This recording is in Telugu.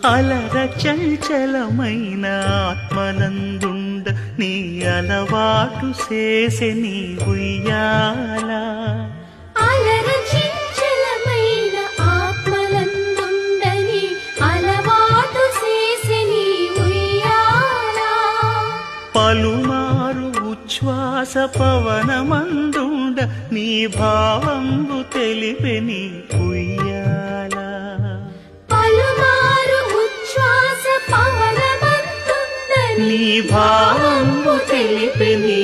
అలర చంచలమైన ఆత్మనందుండ నీ అలవాటు చేసే నీ ఉయ్యాల. అలర చంచలమైన ఆత్మనందుండ నీ అలవాటు చేసే నీ ఉయ్యాల. పలుమారు ఉచ్ఛ్వాస పవనమందుండ నీ భావంబు తెలిపే నీ ఉయ్యాల. పలుమారు ఉచ్ఛ్వాస పవనమందుండ నీ భావంబు తెలిపే నీ